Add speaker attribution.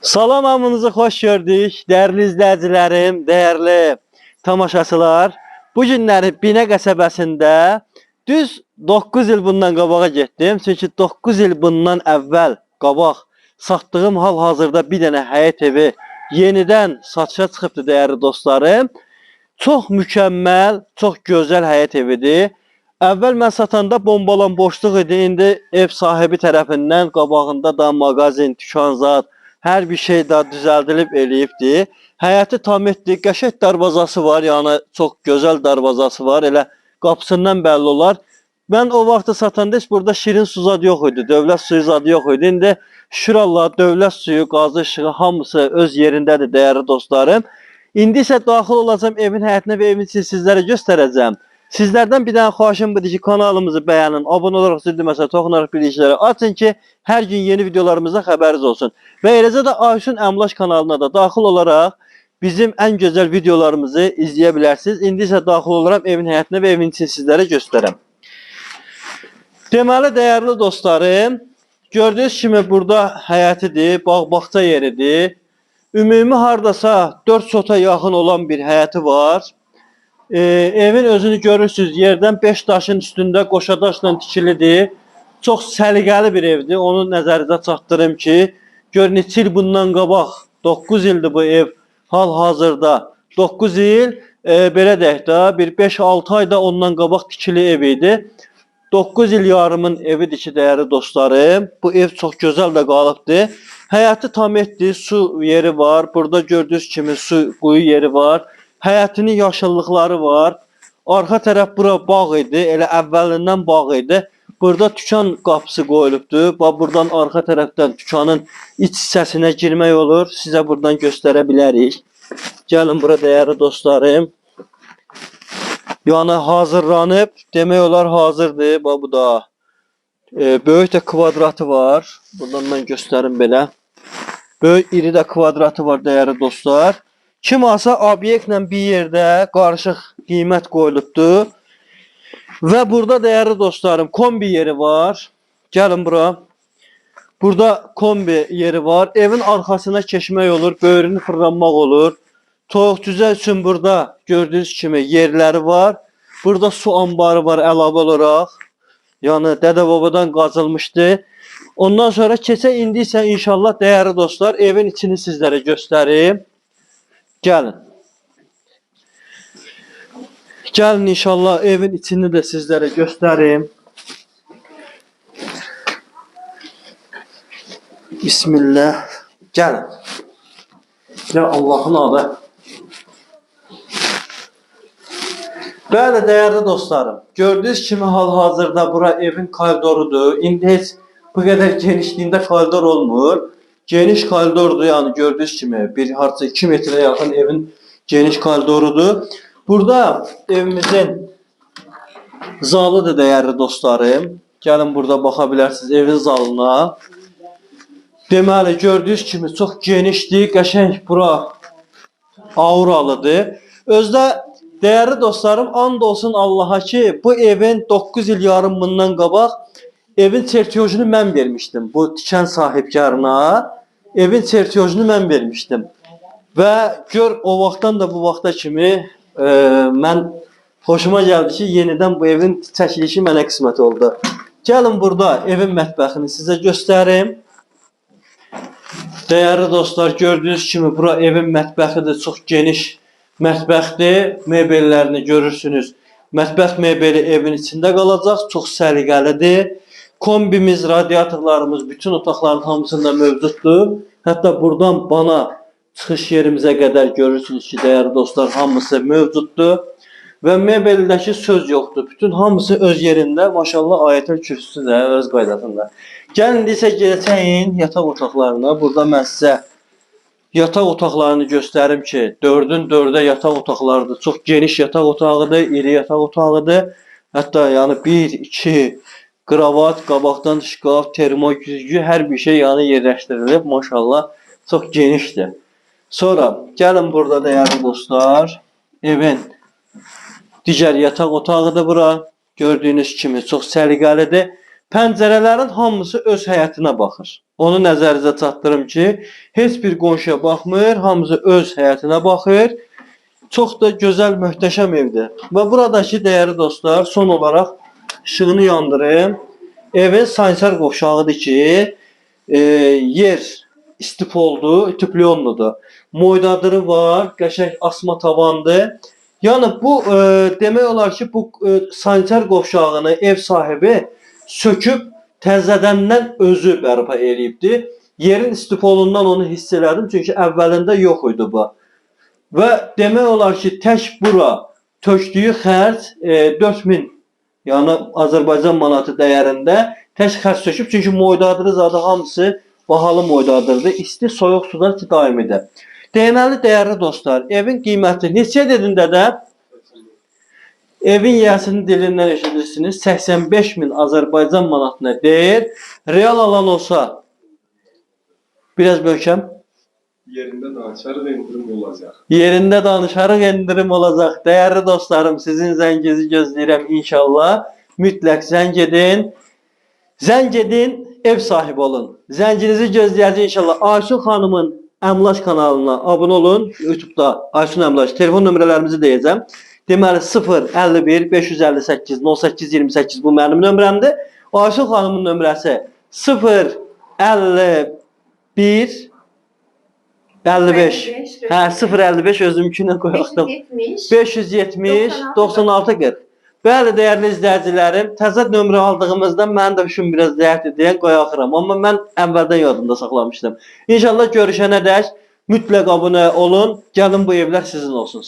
Speaker 1: Salam hamınızı xoş gördük. Dəyərli izləyicilərim, dəyərli tamaşaçılar. Bu günləri Binə qəsəbəsində düz 9 il bundan qabağa getdim. Çünki 9 il bundan əvvəl qabaq satdığım hal-hazırda bir dənə həyət evi yenidən satışa çıxıbdı dəyərli dostlarım. Çox mükəmməl, çox gözəl həyət evidir. Əvvəl mən satanda bombalan boşluq idi. İndi ev sahibi tərəfindən qabağında da mağazin, dükanzad, hər bir şey də düzəldilib eləyibdi. Həyəti tam etdik. Qəşəng darvazası var, yəni çox gözəl darvazası var. Elə qapısından bəlli olar. Mən o vaxtı satanda heç burada şirin su zadı yox idi. Dövlət suyu zadı yox idi. İndi şükür Allah dövlət suyu, qazı işığı hamısı öz yerindədir dəyərli dostlarım. İndi isə daxil olacağım evin həyətinə və evin içini sizlərə göstərəcəm. Sizlərdən bir dənə xahişim budur ki, kanalımızı bəyənin, abunə olaraq zil düyməsinə toxunaraq bildirişləri açın ki, hər gün yeni videolarımızdan xəbəriniz olsun. Və eləcə də Aysun Əmlak kanalına da daxil olaraq bizim ən gözəl videolarımızı izləyə bilərsiniz. İndi isə daxil olaram evin həyətinə və evin içini sizlərə göstərəm. Deməli, dəyərli dostlarım, gördüyünüz kimi burada həyətidir, bağ-bağça yeridir. Ümumi hardasa 4 sota yaxın olan bir həyəti var. Evin özünü görürsünüz, yerdən 5 daşın üstündə qoşa daşla tikilidir. Çox səliqəli bir evdir. Onu nəzərinizə çatdırım ki, gör neçə il bundan qabaq, 9 ildir bu ev hal-hazırda. 9 il, belə deyək də, bir 5-6 ayda ondan qabaq tikili ev idi. 9 il yarımın evidir ki, dəyərli dostlarım. Bu ev çox gözəl də qalıbdır. Həyəti tam etdi, su yeri var. Burada gördüyünüz kimi su quyu yeri var. Həyətinin yaşıllıqları var. Arxa tərəf bura bağ idi. Elə əvvəlindən bağ idi. Burada tükan qapısı qoyulubdur. Buradan arxa tərəfdən tükanın iç hissəsinə girmək olur. Sizə buradan göstərə bilərik. Gəlin bura dəyərli dostlarım. Yəni hazırlanıb. Demək olar hazırdır. Bu da böyük də kvadratı var. Buradan mən göstərim belə. Böyük iri də kvadratı var dəyərli dostlar. Kim alsa obyektlə bir yerdə qarışıq qiymət qoyulubdur. Və burada dəyərli dostlarım kombi yeri var. Gəlin bura. Burada kombi yeri var. Evin arxasına keçmək olur. Böyrünü fırlanmaq olur. Toyuq cüzə üçün burada gördüyünüz kimi yerləri var. Burada su ambarı var əlavə olaraq. Yəni dədə-babadan qazılmışdı. Ondan sonra keçə indi isə inşallah dəyərli dostlar evin içini sizlərə göstərim. Gəlin. Gəlin inşallah evin içini də sizlərə göstərim. Bismillah. Gəlin. Ya Allah'ın adı. Bəli dəyərli dostlarım. Gördüyünüz kimi hal-hazırda bura evin koridorudur. İndi heç bu qədər genişliyində koridor olmur. Geniş koridordur, yəni gördüyünüz kimi bir harca 2 metrə yaxın evin geniş koridorudur. Burada evimizin zalıdır dəyərli dostlarım. Gəlin burada baxa bilərsiniz evin zalına. Deməli gördüyünüz kimi çox genişdir, qəşəng bura auralıdır. Özdə dəyərli dostlarım, and olsun Allaha ki, bu evin 9 il yarım bundan qabaq evin çertyojunu mən vermişdim bu tikən sahibkarına. Evin çertyojunu mən vermişdim. Və gör o vaxtdan da bu vaxta kimi mən xoşuma gəldi ki, yenidən bu evin çəkilişi mənə qismət oldu. Gəlin burada evin mətbəxini sizə göstərim. Dəyərli dostlar, gördüyünüz kimi bura evin mətbəxidir, çox geniş mətbəxdir. Mebellərini görürsünüz. Mətbəx mebeli evin içində qalacaq, çox səliqəlidir. Kombimiz, radiatorlarımız bütün otaqların hamısında mövcuddur. Hətta buradan bana çıxış yerimizə qədər görürsünüz ki, dəyərli dostlar, hamısı mövcuddur. Və mebeldəki söz yoxdur. Bütün hamısı öz yerində. Maşallah ayətəl kürsüsü də öz qaydasında. Gəlin isə gələcəyin yataq otaqlarına. Burada mən sizə yataq otaqlarını göstərim ki, 4'ün 4'ə yataq otaqlarıdır. Çox geniş yataq otağıdır, iri yataq otağıdır. Hətta yəni 1, 2 kravat, qabaqdan şkaf, termogüzgü, hər bir şey yəni yerləşdirilib. Maşallah çox genişdir. Sonra gəlin burada dəyərli dostlar, evin digər yataq otağıdır bura. Gördüyünüz kimi çox səliqəlidir. Pəncərələrin hamısı öz həyətinə baxır. Onu nəzərinizə çatdırım ki, heç bir qonşuya baxmır, hamısı öz həyətinə baxır. Çox da gözəl, möhtəşəm evdir. Və buradakı dəyərli dostlar, son olaraq işığını yandırım. Evin sanitar qovşağıdır ki, yer istipoldur, tüplyonludur. Moydadırı var, qəşəng asma tavandır. Yəni bu demək olar ki, bu sanitar qovşağını ev sahibi söküb təzədəndən özü bərpa eləyibdi. Yerin istipolundan onu hiss elədim, çünki əvvəlində yox idi bu. Və demək olar ki, tək bura tökdüyü xərc 4000, yəni Azərbaycan manatı dəyərində tək xərc töküb. Çünki moydadırı zadı hamısı bahalı moydadırdır. İsti, soyuq sular ki, daimidir. Deməli, dəyərli dostlar, evin qiyməti neçə dedin dədə? Evin yiyəsinin dilindən eşidirsiniz. 85.000 Azərbaycan manatına deyir. Real alan olsa biraz möhkəm.
Speaker 2: Yerində danışarıq, endirim olacaq.
Speaker 1: Yerində danışarıq, endirim olacaq. Dəyərli dostlarım, sizin zənginizi gözləyirəm inşallah. Mütləq zəng edin. Zəng edin, ev sahibi olun. Zənginizi gözləyəcək inşallah. Aysun xanımın Əmlak kanalına abunə olun. YouTube'da Aysun Əmlak. Telefon nömrələrimizi deyəcəm. Deməli 051 558 0828 bu mənim nömrəmdir. Aysun xanımın nömrəsi 051 55. Hə, 055 özümkünə qoyaqdım. 570 96 40. Bəli, dəyərli izləyicilərim, təzə nömrə aldığımızda mən də üçün biraz zəifdir deyə qoyaqıram. Amma mən əvvəldən yadımda saxlamışdım. İnşallah görüşənə dək mütləq abunə olun. Gəlin bu evlər sizin olsun.